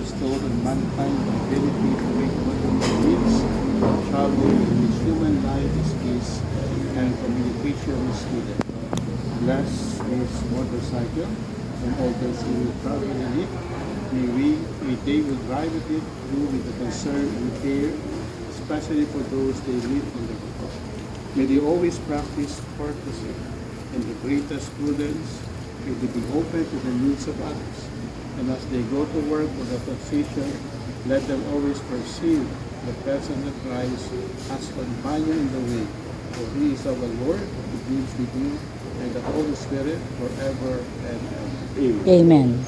bestowed on mankind the ability to make material needs, travel in which human life is peace, and communication is needed. Bless his motorcycle and all those who will travel in it. May they will drive with it through with the concern and care, especially for those they meet on the road. May they always practice courtesy and the greatest prudence. May they be open to the needs of others. And as they go to work or the position, let them always perceive the presence of Christ as companion in the way. For he is our Lord, who lives with you, and the Holy Spirit forever and ever. Amen. Amen.